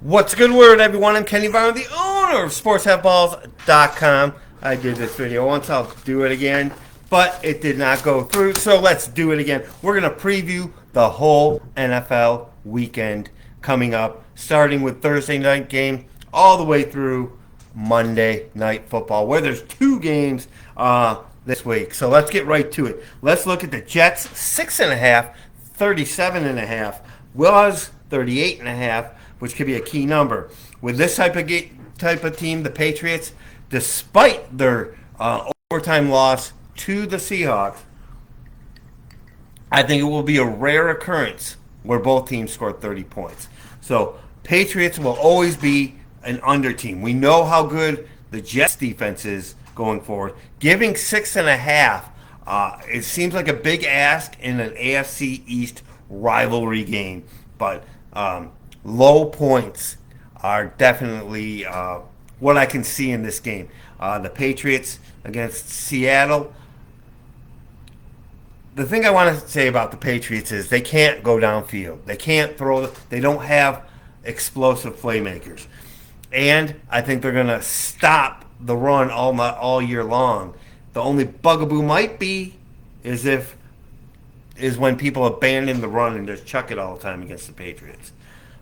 What's a good word, everyone? I'm Kenny Varner, the owner of SportsHaveBalls.com. I did this video once, I'll do it again, but it did not go through, so let's do it again. We're going to preview the whole NFL weekend coming up, starting with Thursday night game all the way through Monday Night Football, where there's two games this week. So let's get right to it. Let's look at the Jets, 6.5, 37.5, was 38.5, which could be a key number. With this type of team, the Patriots, despite their overtime loss to the Seahawks, I think it will be a rare occurrence where both teams score 30 points. So Patriots will always be an under team. We know how good the Jets defense is going forward. Giving 6.5, it seems like a big ask in an AFC East rivalry game, but low points are definitely what I can see in this game. The Patriots against Seattle. The thing I want to say about the Patriots is they can't go downfield. They can't throw. They don't have explosive playmakers. And I think they're going to stop the run all year long. The only bugaboo might be is when people abandon the run and just chuck it all the time against the Patriots.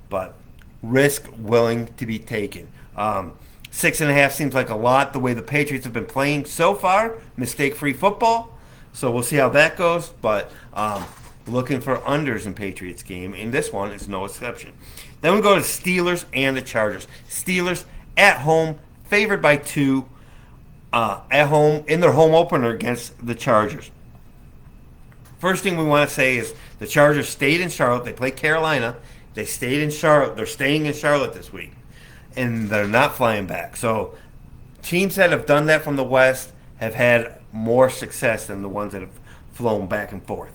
But risk willing to be taken. 6.5 seems like a lot the way the Patriots have been playing so far. Mistake-free football. So we'll see how that goes. But looking for unders in Patriots game, and this one is no exception. Then we go to Steelers and the Chargers. Steelers at home, favored by 2 at home in their home opener against the Chargers. First thing we want to say is the Chargers stayed in Charlotte. They played Carolina. They stayed in Charlotte. They're staying in Charlotte this week, and they're not flying back. So teams that have done that from the West have had more success than the ones that have flown back and forth.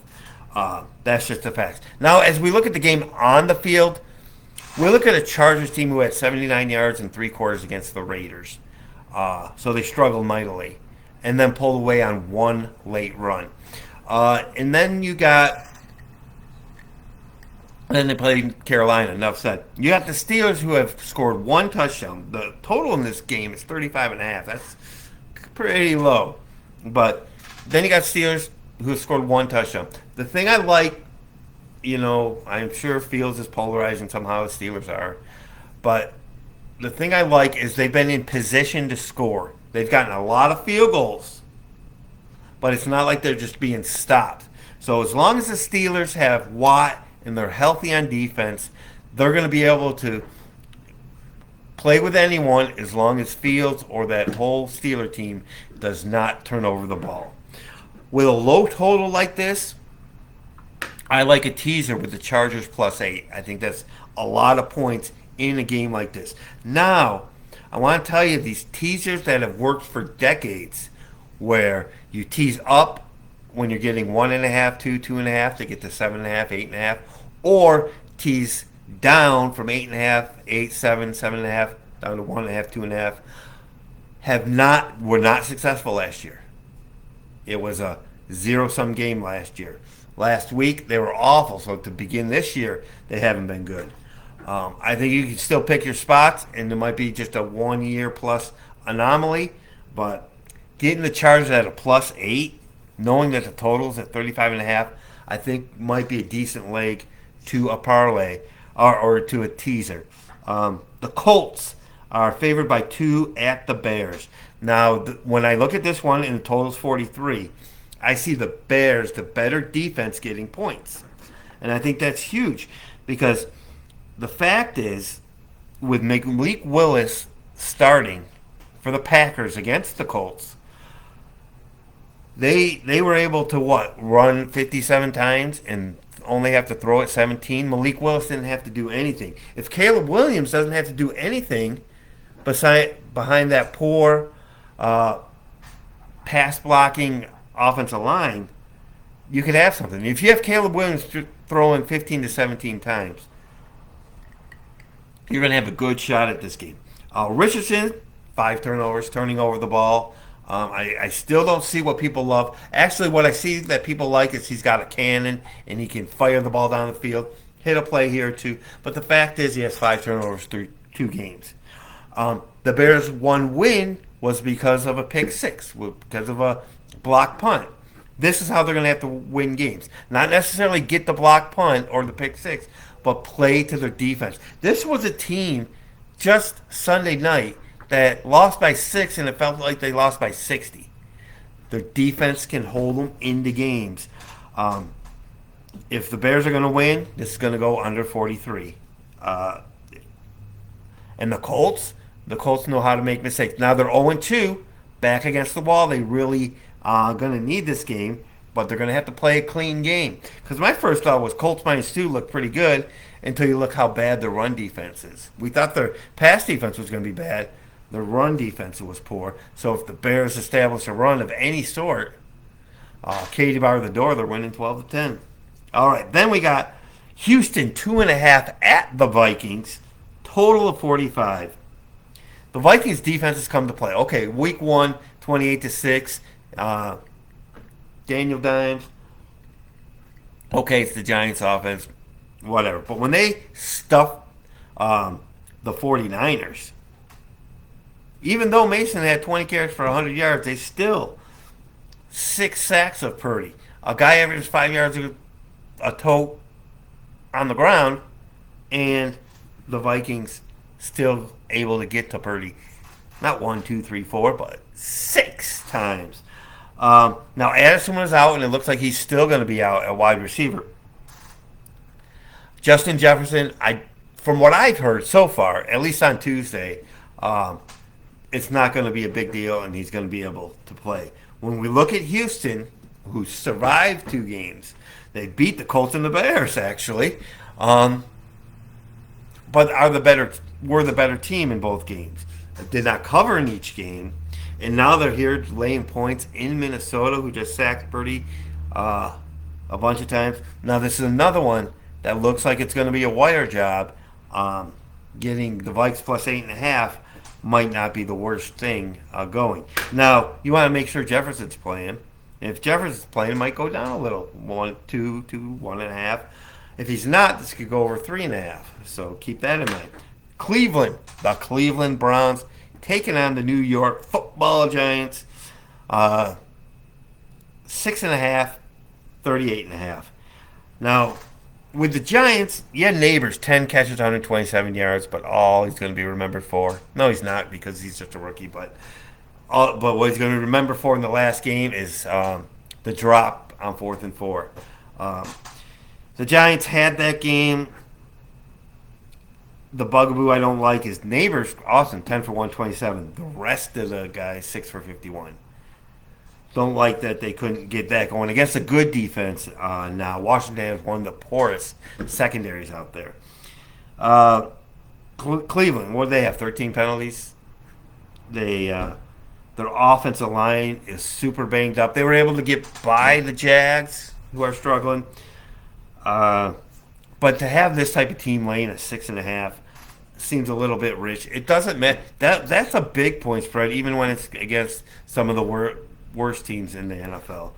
That's just a fact. Now, as we look at the game on the field, we look at a Chargers team who had 79 yards and 3/4 against the Raiders. So they struggled mightily, and then pulled away on one late run. And then then they played Carolina, enough said. You got the Steelers who have scored one touchdown. The total in this game is 35.5. That's pretty low. But then you got Steelers who have scored one touchdown. The thing I like, I'm sure Fields is polarizing somehow, the Steelers are. But the thing I like is they've been in position to score. They've gotten a lot of field goals. But it's not like they're just being stopped. So as long as the Steelers have Watt and they're healthy on defense, they're going to be able to play with anyone as long as Fields or that whole Steeler team does not turn over the ball. With a low total like this, I like a teaser with the Chargers +8. I think that's a lot of points in a game like this. Now, I want to tell you these teasers that have worked for decades, where you tease up when you're getting 1.5, 2.5 to get to 7.5, 8.5, or tease down from 8.5, 8, 7, 7.5 down to 1.5, 2.5, were not successful last year. It was a zero-sum game last year. Last week they were awful, so to begin this year they haven't been good. I think you can still pick your spots, and it might be just a 1 year plus anomaly, but getting the Chargers at a +8, knowing that the total's at 35.5, I think might be a decent leg to a parlay or to a teaser. The Colts are favored by 2 at the Bears. Now, when I look at this one and the total's 43, I see the Bears, the better defense, getting points. And I think that's huge because the fact is, with Malik Willis starting for the Packers against the Colts, they were able to run 57 times and only have to throw it 17. Malik Willis didn't have to do anything. If Caleb Williams doesn't have to do anything behind that poor pass blocking offensive line, you could have something. If you have Caleb Williams throwing 15 to 17 times, you're going to have a good shot at this game. Richardson, 5 turnovers, turning over the ball. I still don't see what people love. Actually, what I see that people like is he's got a cannon and he can fire the ball down the field, hit a play here or two. But the fact is he has 5 turnovers 2 games. The Bears' one win was because of a pick six, because of a block punt. This is how they're going to have to win games. Not necessarily get the block punt or the pick six, but play to their defense. This was a team just Sunday night that lost by 6, and it felt like they lost by 60. Their defense can hold them into games. If the Bears are going to win, this is going to go under 43. And the Colts know how to make mistakes. Now they're 0-2, back against the wall. They really are going to need this game, but they're going to have to play a clean game. Because my first thought was Colts -2 looked pretty good until you look how bad their run defense is. We thought their pass defense was going to be bad. Their run defense was poor. So if the Bears establish a run of any sort, Katie bar the door, they're winning 12-10. All right, then we got Houston 2.5 at the Vikings. Total of 45. The Vikings defense has come to play. Okay, week 1, 28-6. Daniel Dimes. Okay, it's the Giants offense. Whatever. But when they stuff the 49ers, even though Mason had 20 carries for 100 yards, they still 6 sacks of Purdy. A guy averages 5 yards a tote on the ground, and the Vikings still able to get to Purdy. Not 1, 2, 3, 4, but 6 times. Now, Addison was out, and it looks like he's still going to be out at wide receiver. Justin Jefferson, from what I've heard so far, at least on Tuesday, it's not going to be a big deal, and he's going to be able to play. When we look at Houston, who survived 2 games, they beat the Colts and the Bears, actually, but were the better team in both games. Did not cover in each game, and now they're here laying points in Minnesota, who just sacked Purdy a bunch of times. Now this is another one that looks like it's going to be a wire job. Getting the Vikes plus 8.5 might not be the worst thing going. Now you want to make sure Jefferson's playing. If Jefferson's playing, it might go down a little, 1, 2, 1.5. If he's not, this could go over 3.5. So keep that in mind. Cleveland, the Cleveland Browns, taking on the New York Football Giants. 6.5, 38.5. Now, with the Giants, Neighbors, 10 catches, 127 yards, but all he's going to be remembered for. No, he's not, because he's just a rookie, but what he's going to be remembered for in the last game is the drop on 4th and 4. The Giants had that game. The bugaboo I don't like is Neighbors, awesome, 10 for 127. The rest of the guys, 6 for 51. Don't like that they couldn't get that going against a good defense now. Washington has one of the poorest secondaries out there. Cleveland, what do they have, 13 penalties? Their offensive line is super banged up. They were able to get by the Jags, who are struggling. But to have this type of team laying at 6.5 seems a little bit rich. It doesn't matter. That's a big point spread, even when it's against some of the worst teams in the NFL.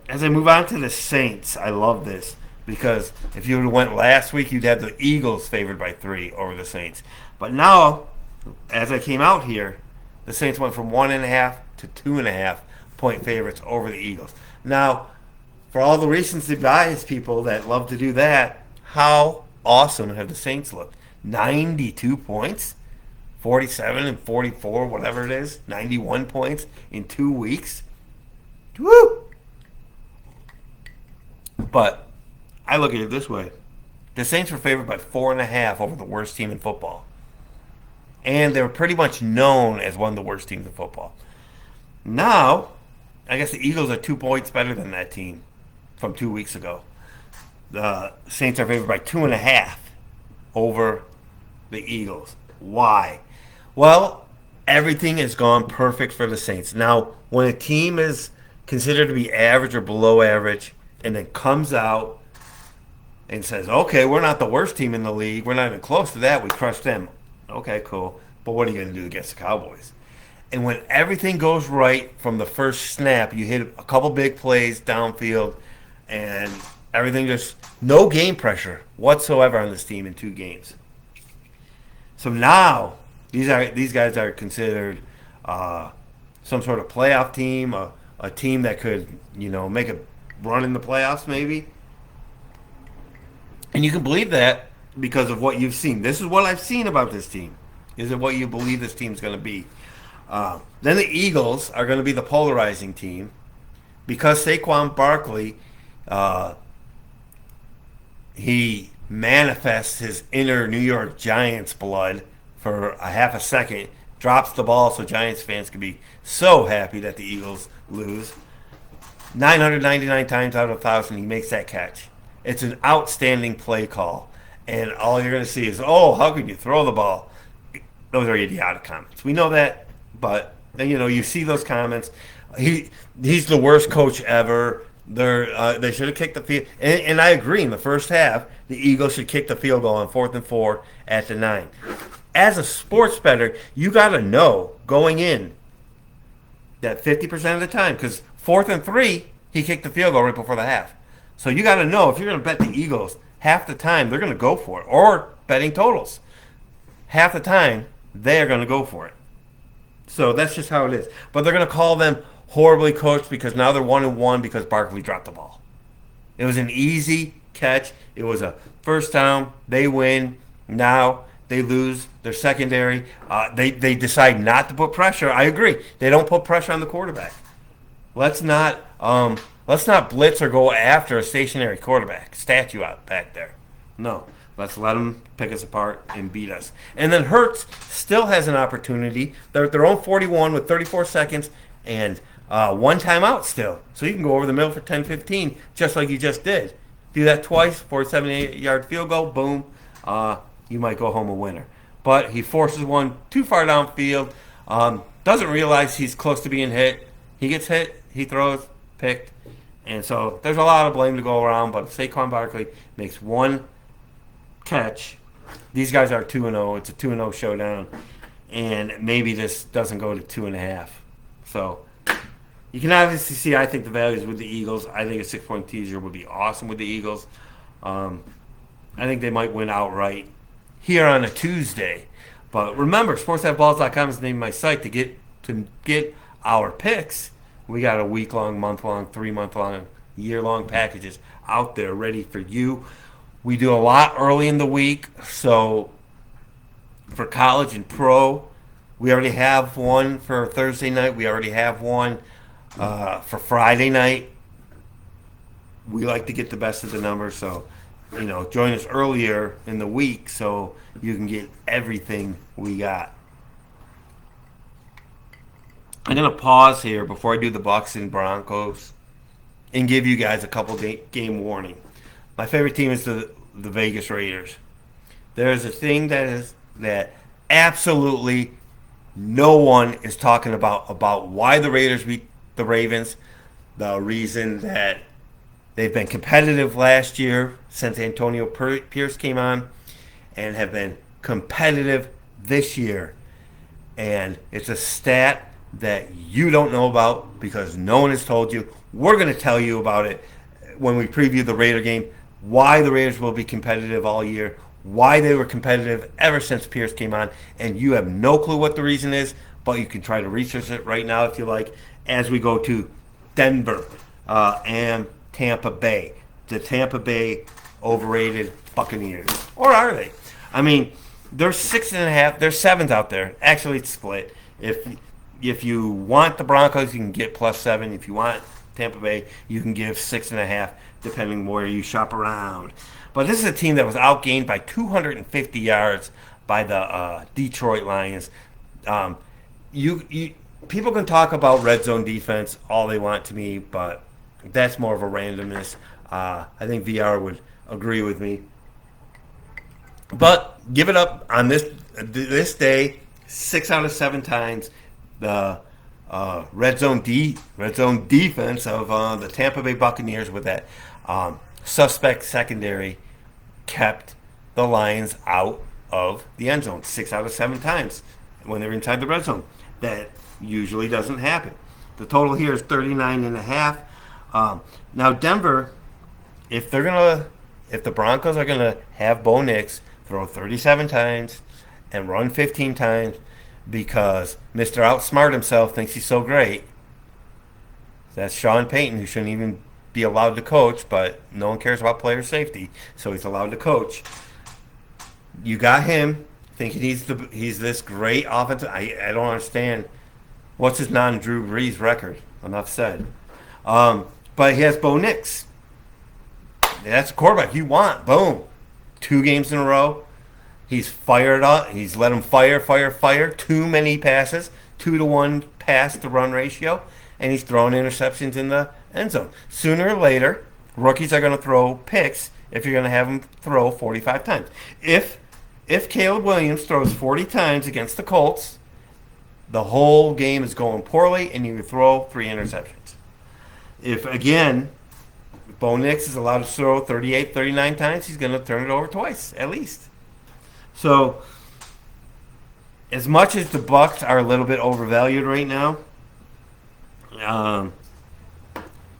As I move on to the Saints, I love this because if you would have went last week, you'd have the Eagles favored by 3 over the Saints. But now, as I came out here, the Saints went from 1.5 to 2.5 point favorites over the Eagles. Now, for all the recency bias people that love to do that, how awesome have the Saints looked? 92 points, 47 and 44, whatever it is, 91 points in 2 weeks. Woo! But I look at it this way. The Saints were favored by 4.5 over the worst team in football. And they were pretty much known as one of the worst teams in football. Now, I guess the Eagles are 2 points better than that team from 2 weeks ago. The Saints are favored by 2.5 over the Eagles. Why? Well, everything has gone perfect for the Saints. Now, when a team is considered to be average or below average and then comes out and says, okay, we're not the worst team in the league, we're not even close to that, we crushed them. Okay, cool. But what are you going to do against the Cowboys? And when everything goes right from the first snap, you hit a couple big plays downfield, and everything just, no game pressure whatsoever on this team in 2 games. So now these guys are considered some sort of playoff team, a team that could make a run in the playoffs maybe. And you can believe that because of what you've seen. This is what I've seen about this team. Is it what you believe this team's going to be? Then the Eagles are going to be the polarizing team because Saquon Barkley, he manifests his inner New York Giants blood for a half a second, drops the ball so Giants fans can be so happy that the Eagles lose. 999 times out of 1,000, he makes that catch. It's an outstanding play call. And all you're going to see is, oh, how could you throw the ball? Those are idiotic comments. We know that, but, you see those comments. He's the worst coach ever. They should have kicked the field. And I agree, in the first half, the Eagles should kick the field goal on 4th and 4 at the 9. As a sports bettor, you got to know going in that 50% of the time, because 4th and 3, he kicked the field goal right before the half. So you got to know if you're going to bet the Eagles, half the time they're going to go for it. Or betting totals. Half the time, they're going to go for it. So that's just how it is. But they're going to call them horribly coached because now they're 1-1 because Barkley dropped the ball. It was an easy catch. It was a first down. They win. Now they lose their secondary. They decide not to put pressure. I agree. They don't put pressure on the quarterback. Let's not blitz or go after a stationary quarterback, statue out back there. No. Let's let them pick us apart and beat us. And then Hurts still has an opportunity. They're at their own 41 with 34 seconds and one timeout still. So you can go over the middle for 10-15 just like you just did. Do that twice for a 78-yard field goal, boom, you might go home a winner. But he forces one too far downfield, doesn't realize he's close to being hit. He gets hit, he throws, picked. And so there's a lot of blame to go around, but if Saquon Barkley makes one catch, these guys are 2-0. It's a 2-0 showdown, and maybe this doesn't go to 2.5. So you can obviously see I think the values with the Eagles. I think a 6-point teaser would be awesome with the Eagles. I think they might win outright here on a Tuesday. But remember, sportsatballs.com is the name of my site to get our picks. We got a week-long, month-long, 3-month-long, year-long packages out there ready for you. We do a lot early in the week, so for college and pro, we already have one for Thursday night. We already have one for Friday night. We like to get the best of the numbers, so join us earlier in the week so you can get everything we got. I'm going to pause here before I do the Bucs and Broncos and give you guys a couple game warning. My favorite team is the Vegas Raiders. There's a thing that absolutely no one is talking about why the Raiders beat the Ravens. The reason that they've been competitive last year since Antonio Pierce came on and have been competitive this year. And it's a stat that you don't know about because no one has told you. We're going to tell you about it when we preview the Raider game, why the Raiders will be competitive all year, why they were competitive ever since Pierce came on, and you have no clue what the reason is, but you can try to research it right now if you like as we go to Denver and Tampa Bay. The Tampa Bay overrated Buccaneers. Or are they? I mean, they're 6.5. They're 7th out there. Actually, it's split. If you want the Broncos, you can get +7. If you want Tampa Bay, you can give 6.5, depending where you shop around. But this is a team that was outgained by 250 yards by the Detroit Lions. People can talk about red zone defense all they want to me, but that's more of a randomness. I think VR would agree with me. But give it up on this day, 6 out of 7 times. The red zone defense of the Tampa Bay Buccaneers with that suspect secondary kept the Lions out of the end zone 6 out of 7 times when they're inside the red zone. That usually doesn't happen. The total here is 39.5. Now Denver, if the Broncos are gonna have Bo Nix throw 37 times and run 15 times because Mr. Outsmart himself thinks he's so great. That's Sean Payton, who shouldn't even be allowed to coach, but no one cares about player safety, so he's allowed to coach. You got him thinking he's this great offensive. I don't understand. What's his non-Drew Brees record? Enough said. But he has Bo Nix. That's a quarterback you want. Boom. 2 games in a row. He's fired up. He's let him fire. Too many passes. 2-to-1 pass to run ratio. And he's throwing interceptions in the end zone. Sooner or later, rookies are going to throw picks if you're going to have them throw 45 times. If Caleb Williams throws 40 times against the Colts, the whole game is going poorly and you throw 3 interceptions. If, again, Bo Nix is allowed to throw 38, 39 times, he's going to turn it over twice, at least. So, as much as the Bucs are a little bit overvalued right now,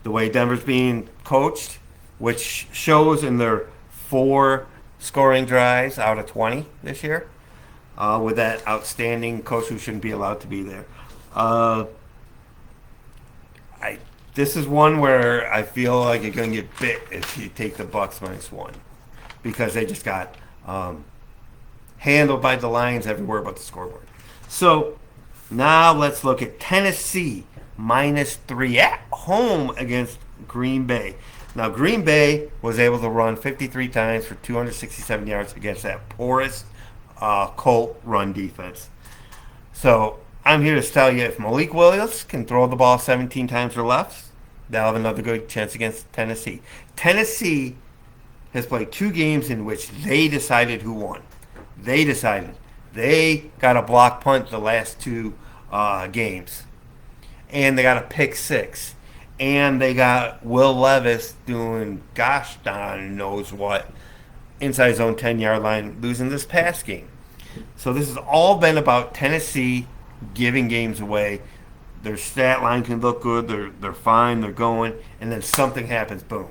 the way Denver's being coached, which shows in their 4 scoring drives out of 20 this year, with that outstanding coach who shouldn't be allowed to be there. This is one where I feel like you're going to get bit if you take the Bucs -1 because they just got handled by the Lions everywhere but the scoreboard. So now let's look at Tennessee -3 at home against Green Bay. Now Green Bay was able to run 53 times for 267 yards against that porous Colt run defense. So I'm here to tell you if Malik Willis can throw the ball 17 times or less, they'll have another good chance against Tennessee. Tennessee has played 2 games in which they decided who won. They decided. They got a block punt the last 2 games. And they got a pick 6. And they got Will Levis doing gosh darn knows what inside his own 10-yard line, losing this pass game. So this has all been about Tennessee giving games away. Their stat line can look good. They're fine. They're going. And then something happens. Boom.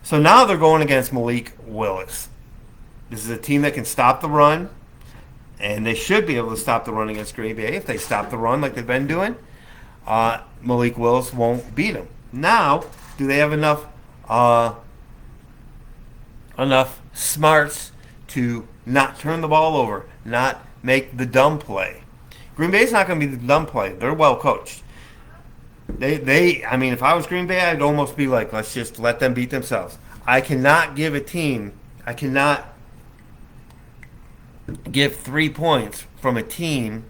So now they're going against Malik Willis. This is a team that can stop the run. And they should be able to stop the run against Green Bay. If they stop the run like they've been doing, Malik Willis won't beat them. Now, do they have enough smarts to not turn the ball over, not make the dumb play? Green Bay's not going to be the dumb play. They're well coached. I mean, if I was Green Bay, I'd almost be like, let's just let them beat themselves. I cannot give 3 points from a team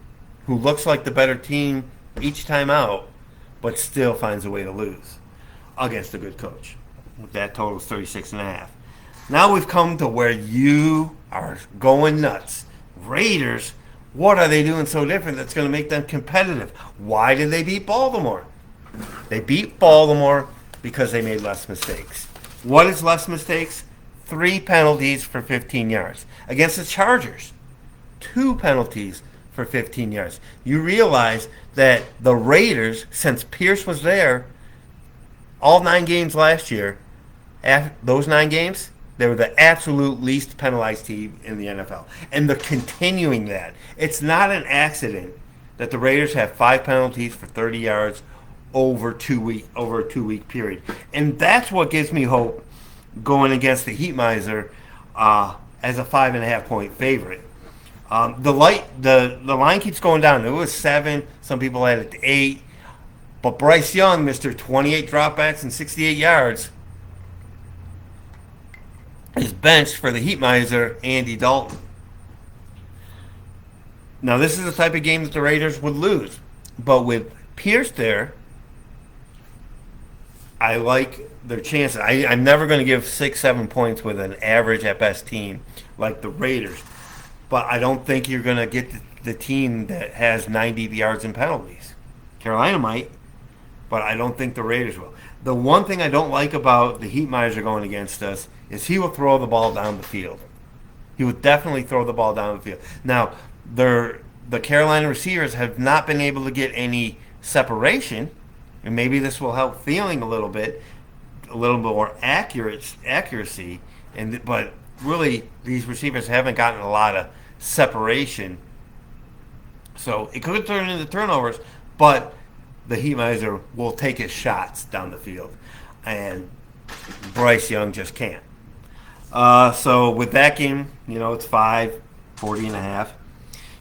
who looks like the better team each time out, but still finds a way to lose against a good coach. That totals 36.5. Now we've come to where you are going nuts. Raiders, what are they doing so different that's going to make them competitive? Why did they beat Baltimore? They beat Baltimore because they made less mistakes. What is less mistakes? 3 penalties for 15 yards. Against the Chargers, 2 penalties for 15 yards. You realize that the Raiders, since Pierce was there, all 9 games last year, those 9 games, they were the absolute least penalized team in the NFL. And they're continuing that. It's not an accident that the Raiders have 5 penalties for 30 yards over a 2-week period. And that's what gives me hope going against the Heat Miser as a 5.5-point favorite. The line keeps going down. It was 7. Some people had it to 8. But Bryce Young, Mr. 28 dropbacks and 68 yards, is benched for the Heat Miser, Andy Dalton. Now, this is the type of game that the Raiders would lose. But with Pierce there, I like their chances. I'm never going to give 6-7 points with an average at best team like the Raiders. But I don't think you're going to get the team that has 90 yards and penalties. Carolina might, but I don't think the Raiders will. The one thing I don't like about the Heat Miser going against us is he will throw the ball down the field. He would definitely throw the ball down the field. Now, the Carolina receivers have not been able to get any separation, and maybe this will help feeling a little bit more accuracy. But really, these receivers haven't gotten a lot of separation. So it could turn into turnovers, but the Heat Miser will take his shots down the field. And Bryce Young just can't. So with that game, it's 40.5.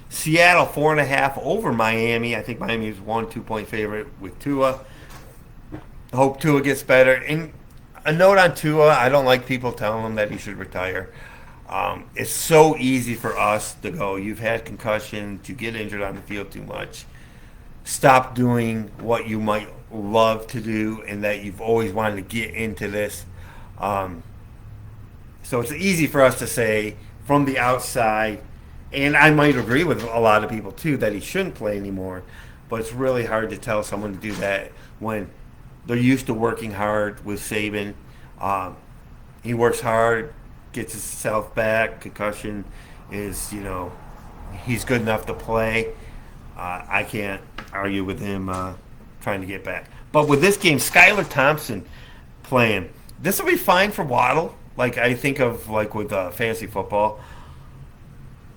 Seattle 4.5 over Miami. I think Miami is 1-2 point favorite with Tua. I hope Tua gets better. And a note on Tua, I don't like people telling him that he should retire. It's so easy for us to go, you've had concussions, you get injured on the field too much. Stop doing what you might love to do and that you've always wanted to get into this. So it's easy for us to say from the outside, and I might agree with a lot of people too, that he shouldn't play anymore. But it's really hard to tell someone to do that when they're used to working hard with Saban. He works hard, gets himself back. Concussion is, he's good enough to play. I can't argue with him trying to get back. But with this game, Skylar Thompson playing, this will be fine for Waddle. Like I think of with fantasy football.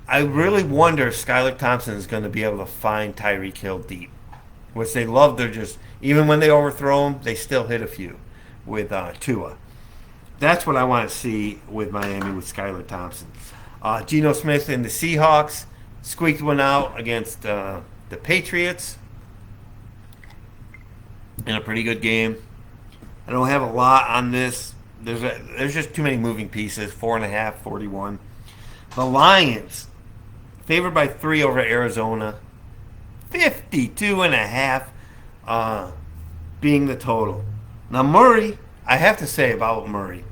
I really wonder if Skylar Thompson is going to be able to find Tyreek Hill deep, which they love. They're just, even when they overthrow him, they still hit a few with Tua. That's what I want to see with Miami with Skylar Thompson. Geno Smith and the Seahawks squeaked one out against the Patriots in a pretty good game. I don't have a lot on this. There's just too many moving pieces. 4.5, 41. The Lions favored by 3 over Arizona. 52.5 being the total. Now Murray, I have to say about Murray,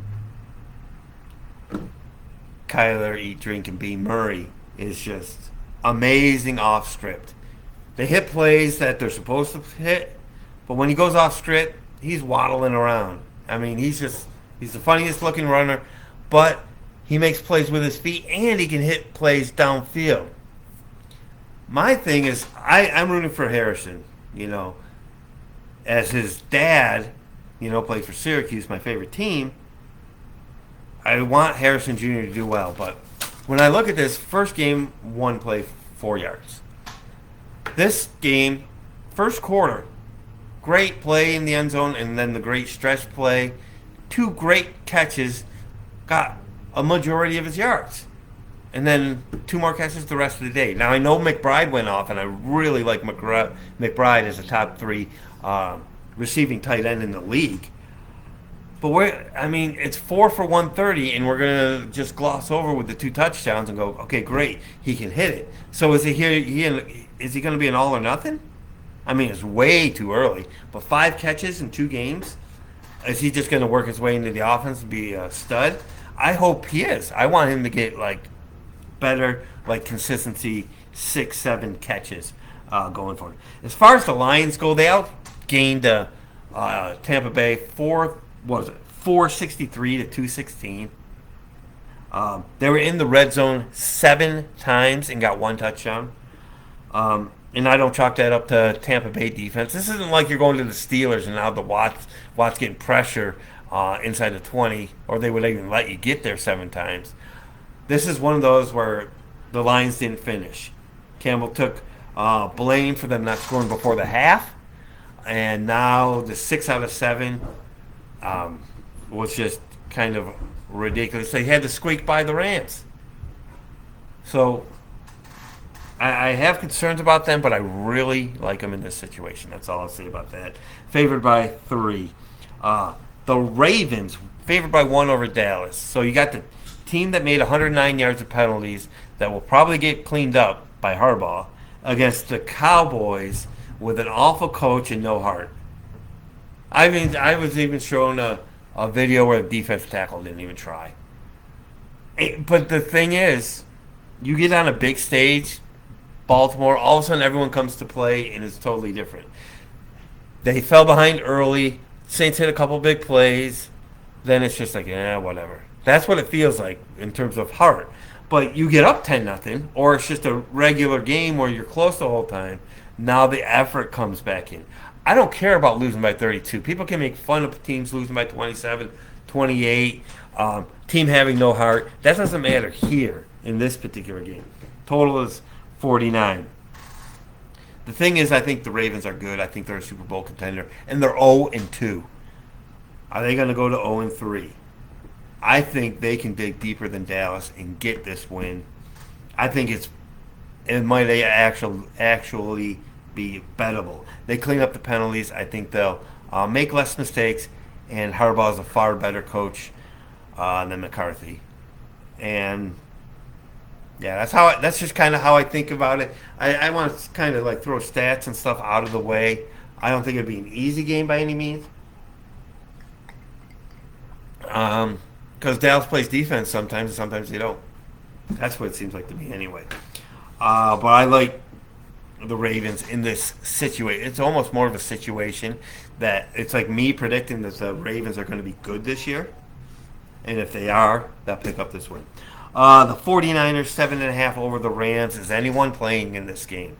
Kyler, eat, drink, and be Murray is just amazing off script. They hit plays that they're supposed to hit, but when he goes off script, he's waddling around. I mean, he's the funniest looking runner, but he makes plays with his feet and he can hit plays downfield. My thing is, I'm rooting for Harrison, as his dad, played for Syracuse, my favorite team. I want Harrison Jr. to do well, but when I look at this, first game, 1 play, 4 yards. This game, first quarter, great play in the end zone, and then the great stretch play. 2 great catches, got a majority of his yards. And then 2 more catches the rest of the day. Now, I know McBride went off, and I really like McBride as a top 3 receiving tight end in the league. But it's 4 for 130, and we're going to just gloss over with the 2 touchdowns and go, okay, great, he can hit it. So is he going to be an all or nothing? It's way too early. But 5 catches in 2 games? Is he just going to work his way into the offense and be a stud? I hope he is. I want him to get better consistency, 6-7 catches going forward. As far as the Lions go, they outgained Tampa Bay 463 to 216. They were in the red zone 7 times and got 1 touchdown. And I don't chalk that up to Tampa Bay defense. This isn't like you're going to the Steelers and now the Watts getting pressure inside the 20, or they would even let you get there 7 times. This is one of those where the Lions didn't finish. Campbell took blame for them not scoring before the half, and now the 6 out of 7 was just kind of ridiculous. They had to squeak by the Rams. So I have concerns about them, but I really like them in this situation. That's all I'll say about that. Favored by 3. The Ravens favored by 1 over Dallas. So you got the team that made 109 yards of penalties that will probably get cleaned up by Harbaugh against the Cowboys with an awful coach and no heart. I was even shown a video where the defensive tackle didn't even try. But the thing is, you get on a big stage, Baltimore, all of a sudden everyone comes to play and it's totally different. They fell behind early. Saints hit a couple big plays. Then it's just whatever. That's what it feels like in terms of heart. But you get up 10-0, or it's just a regular game where you're close the whole time. Now the effort comes back in. I don't care about losing by 32. People can make fun of teams losing by 27, 28, team having no heart. That doesn't matter here in this particular game. Total is 49. The thing is, I think the Ravens are good. I think they're a Super Bowl contender, and they're 0-2. Are they going to go to 0-3? I think they can dig deeper than Dallas and get this win. I think it might actually be bettable. They clean up the penalties. I think they'll make less mistakes, and Harbaugh is a far better coach than McCarthy. And yeah, that's just kind of how I think about it. I want to kind of like throw stats and stuff out of the way. I don't think it'd be an easy game by any means. Because Dallas plays defense sometimes, and sometimes they don't. That's what it seems like to me anyway. But I like the Ravens in this situation. It's almost more of a situation that it's like me predicting that the Ravens are going to be good this year. And if they are, they'll pick up this win. The 49ers, 7.5 over the Rams. Is anyone playing in this game?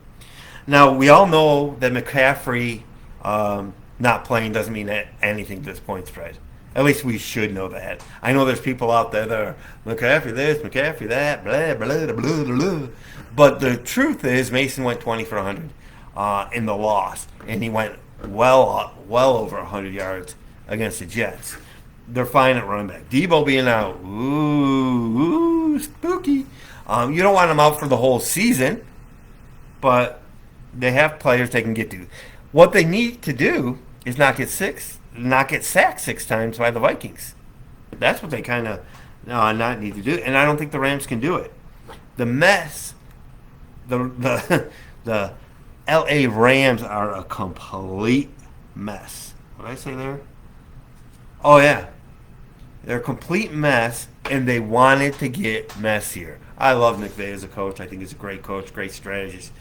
Now, we all know that McCaffrey not playing doesn't mean anything to this point spread. At least we should know that. I know there's people out there that are McCaffrey this, McCaffrey that, blah, blah, blah, blah, blah. But the truth is Mason went 20 for 100 in the loss. And he went well over 100 yards against the Jets. They're fine at running back. Debo being out. Ooh, spooky. You don't want him out for the whole season. But they have players they can get to. What they need to do is not get sacked 6 times by the Vikings. That's what they kind of not need to do, and I don't think the Rams can do it. The mess, the L.A. Rams are a complete mess. What did I say there? Oh yeah, they're a complete mess, and they wanted to get messier. I love McVay as a coach. I think he's a great coach, great strategist.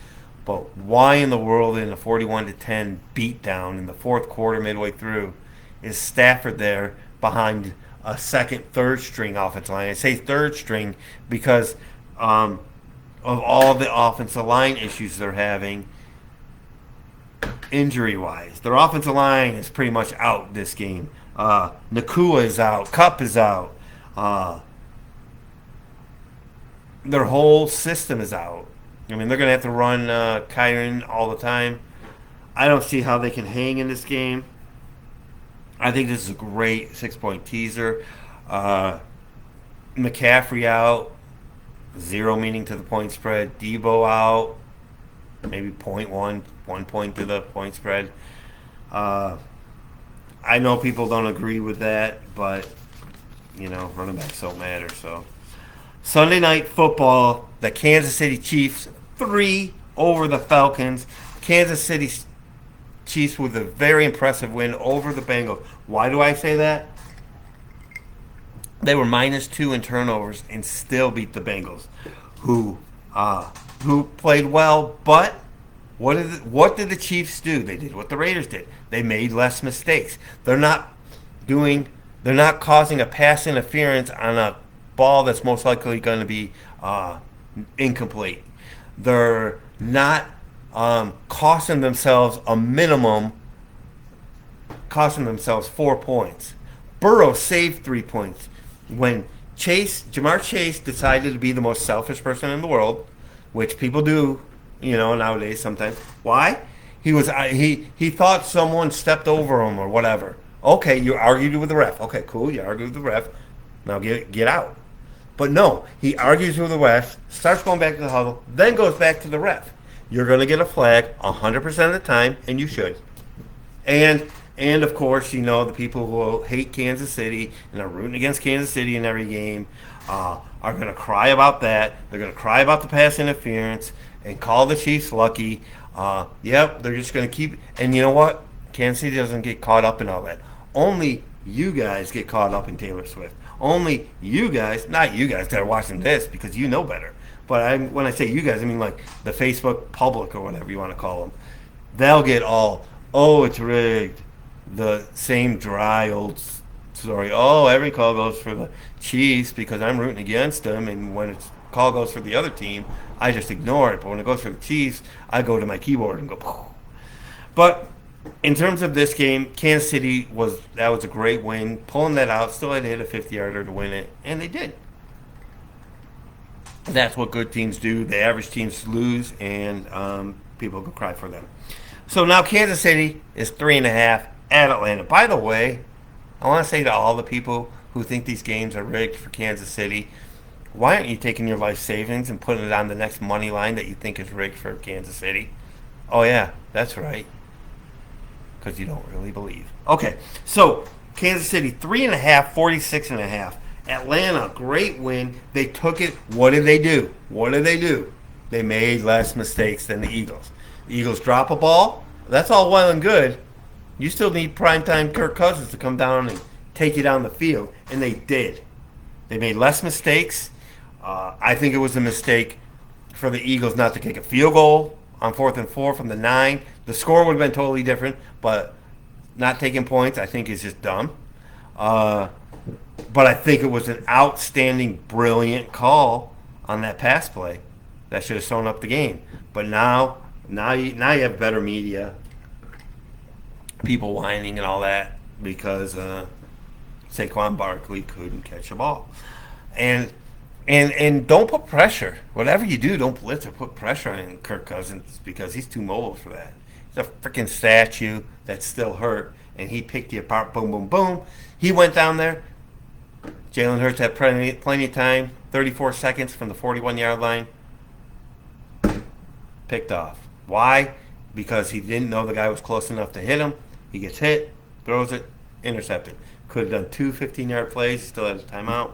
But why in the world in a 41-10 beatdown in the fourth quarter midway through is Stafford there behind a second, third string offensive line? I say third string because of all the offensive line issues they're having injury-wise. Their offensive line is pretty much out this game. Nakua is out. Kupp is out. Their whole system is out. I mean, they're going to have to run Kyron all the time. I don't see how they can hang in this game. I think this is a great 6-point teaser. McCaffrey out, 0 meaning to the point spread. Debo out, maybe 0.1, 1 point to the point spread. I know people don't agree with that, but, running backs don't matter. So, Sunday Night Football, the Kansas City Chiefs, 3 over the Falcons. Kansas City Chiefs with a very impressive win over the Bengals. Why do I say that? They were -2 in turnovers and still beat the Bengals, who played well. But what did the Chiefs do? They did what the Raiders did. They made less mistakes. They're not causing a pass interference on a ball that's most likely going to be incomplete. They're not costing themselves costing themselves 4 points. Burrow saved 3 points when Jamar Chase decided to be the most selfish person in the world, which people do, nowadays sometimes. Why? He thought someone stepped over him or whatever. Okay, you argued with the ref. Okay, cool, you argued with the ref. Now get out. But no, he argues with the ref, starts going back to the huddle, then goes back to the ref. You're going to get a flag 100% of the time, and you should. And of course, the people who hate Kansas City and are rooting against Kansas City in every game are going to cry about that. They're going to cry about the pass interference and call the Chiefs lucky. Yep, they're just going to keep. And you know what? Kansas City doesn't get caught up in all that. Only you guys get caught up in Taylor Swift. Only you guys, not you guys that are watching this because you know better. But when I say you guys, I mean like the Facebook public or whatever you want to call them. They'll get all, it's rigged. The same dry old story. Every call goes for the Chiefs because I'm rooting against them. And when it's call goes for the other team, I just ignore it. But when it goes for the Chiefs, I go to my keyboard and go, poof. But in terms of this game, Kansas City was a great win. Pulling that out, still had to hit a 50-yarder to win it, and they did. That's what good teams do. The average teams lose, and people go cry for them. So now Kansas City is 3.5 at Atlanta. By the way, I want to say to all the people who think these games are rigged for Kansas City, why aren't you taking your life savings and putting it on the next money line that you think is rigged for Kansas City? Oh yeah, that's right. Because you don't really believe. Okay, so Kansas City 3.5, 46.5. Atlanta, great win. They took it. What did they do? What did they do? They made less mistakes than the Eagles. The Eagles drop a ball. That's all well and good. You still need primetime Kirk Cousins to come down and take you down the field, and they did. They made less mistakes. I think it was a mistake for the Eagles not to kick a field goal on 4th and 4 from the 9. The score would have been totally different, but not taking points, I think, is just dumb. But I think it was an outstanding, brilliant call on that pass play that should have sewn up the game. But now you have better media, people whining and all that because Saquon Barkley couldn't catch a ball. And don't put pressure. Whatever you do, don't blitz or put pressure on Kirk Cousins because he's too mobile for that. He's a freaking statue that's still hurt, and he picked you apart. Boom, boom, boom. He went down there. Jalen Hurts had plenty of time. 34 seconds from the 41-yard line. Picked off. Why? Because he didn't know the guy was close enough to hit him. He gets hit, throws it, intercepted. Could have done 2 15-yard plays. He still had a timeout.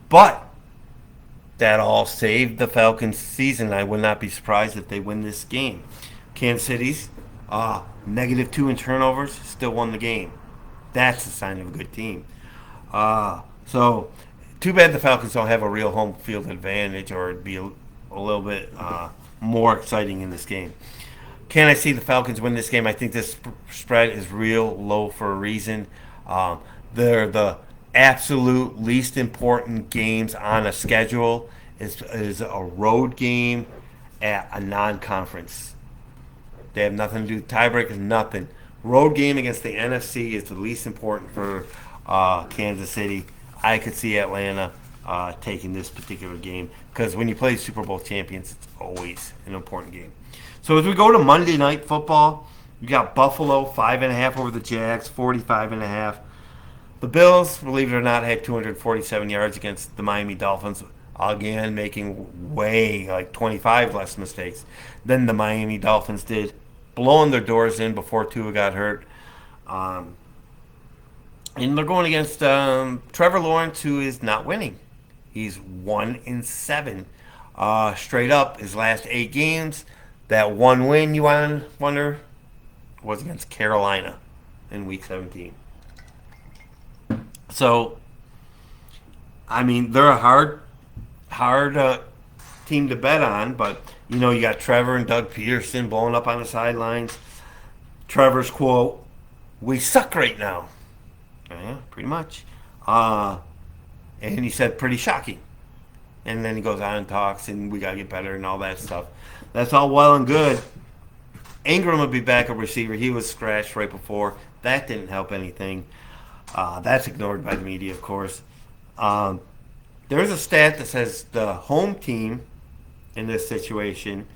But that all saved the Falcons' season. I would not be surprised if they win this game. Kansas City's -2 in turnovers, still won the game. That's a sign of a good team. So, too bad the Falcons don't have a real home field advantage, or it'd be a little bit more exciting in this game. Can I see the Falcons win this game? I think this spread is real low for a reason. They're the absolute least important games on a schedule. Is a road game at a non-conference. They have nothing to do. Tiebreakers, nothing. Road game against the NFC is the least important for Kansas City. I could see Atlanta taking this particular game because when you play Super Bowl champions, it's always an important game. So as we go to Monday Night Football, you got Buffalo 5.5 over the Jags, 45.5. The Bills, believe it or not, had 247 yards against the Miami Dolphins. Again, making way like 25 less mistakes than the Miami Dolphins did, blowing their doors in before Tua got hurt. And they're going against Trevor Lawrence, who is not winning. He's 1-7 straight up his last 8 games. That one win, you wonder, was against Carolina in Week 17. So, I mean, they're a hard team to bet on, but you got Trevor and Doug Peterson blowing up on the sidelines. Trevor's quote, "We suck right now." Yeah, pretty much. And he said, "Pretty shocking." And then he goes on and talks, and we got to get better and all that stuff. That's all well and good. Ingram will be back at receiver. He was scratched right before. That didn't help anything. That's ignored by the media, of course. There's a stat that says the home team in this situation,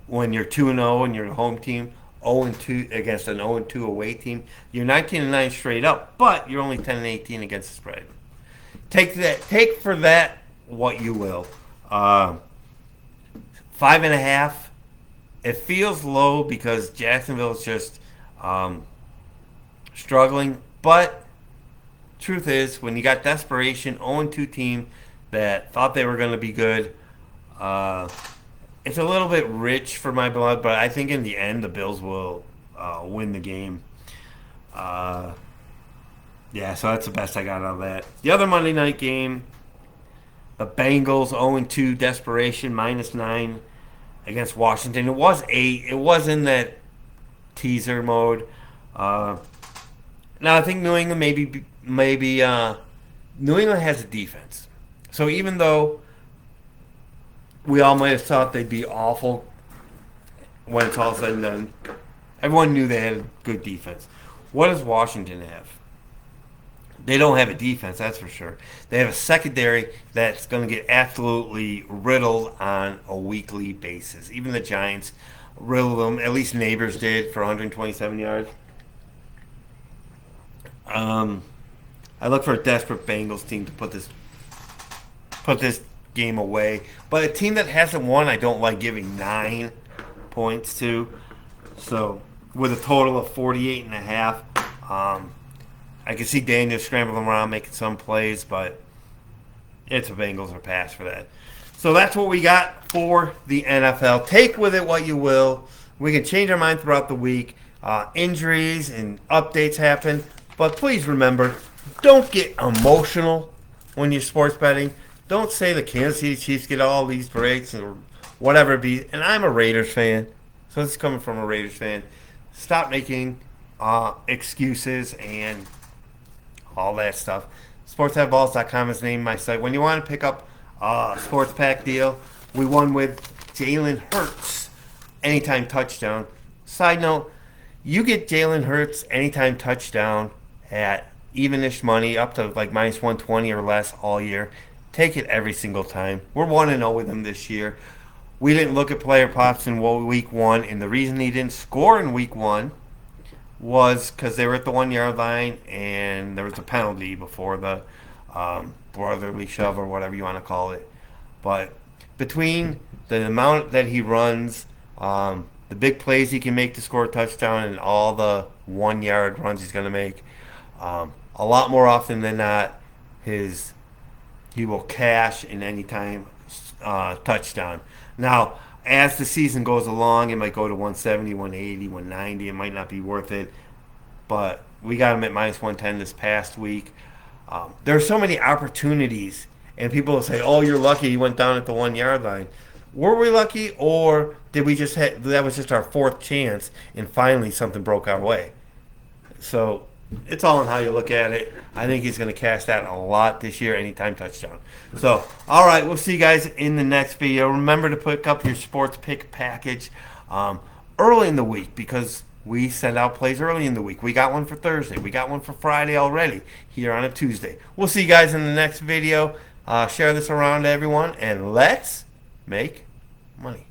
when you're 2-0 and you're the home team, 0-2 against an 0-2 away team, you're 19-9 straight up, but you're only 10-18 against the spread. Take for that what you will. 5.5. It feels low because Jacksonville is just struggling, but truth is, when you got desperation, 0-2 team that thought they were going to be good, it's a little bit rich for my blood, but I think in the end the Bills will win the game. So that's the best I got out of that. The other Monday night game, the Bengals 0-2 desperation, -9 against Washington. It was 8. It was in that teaser mode. Now I think New England maybe New England has a defense. So even though we all might have thought they'd be awful when it's all said and done, everyone knew they had a good defense. What does Washington have? They don't have a defense, that's for sure. They have a secondary that's going to get absolutely riddled on a weekly basis. Even the Giants riddled them. At least Neighbors did for 127 yards. Um, I look for a desperate Bengals team to put this game away. But a team that hasn't won, I don't like giving 9 points to. So with a total of 48 and a half, I can see Daniel scrambling around making some plays, but it's a Bengals or pass for that. So that's what we got for the NFL. Take with it what you will. We can change our mind throughout the week. Injuries and updates happen. But please remember, don't get emotional when you're sports betting. Don't say the Kansas City Chiefs get all these breaks or whatever it be. And I'm a Raiders fan, so this is coming from a Raiders fan. Stop making excuses and all that stuff. SportsHaveBalls.com is named my site. When you want to pick up a sports pack deal, we won with Jalen Hurts anytime touchdown. Side note, you get Jalen Hurts anytime touchdown at evenish money up to like minus 120 or less all year. Take it every single time. We're 1-0 with him this year. We didn't look at player props in week 1, and the reason he didn't score in week 1 was because they were at the 1-yard line and there was a penalty before the brotherly shove or whatever you want to call it. But between the amount that he runs, the big plays he can make to score a touchdown, and all the 1-yard runs he's going to make, a lot more often than not, he will cash in any time touchdown. Now, as the season goes along, it might go to 170, 180, 190. It might not be worth it, but we got him at minus 110 this past week. There are so many opportunities, and people will say, "Oh, you're lucky he went down at the 1-yard line." Were we lucky, or did we just that was just our 4th chance, and finally something broke our way? So it's all in how you look at it. I think he's going to cash that a lot this year, anytime touchdown. So, all right, we'll see you guys in the next video. Remember to pick up your sports pick package early in the week, because we send out plays early in the week. We got one for Thursday. We got one for Friday already here on a Tuesday. We'll see you guys in the next video. Share this around to everyone, and let's make money.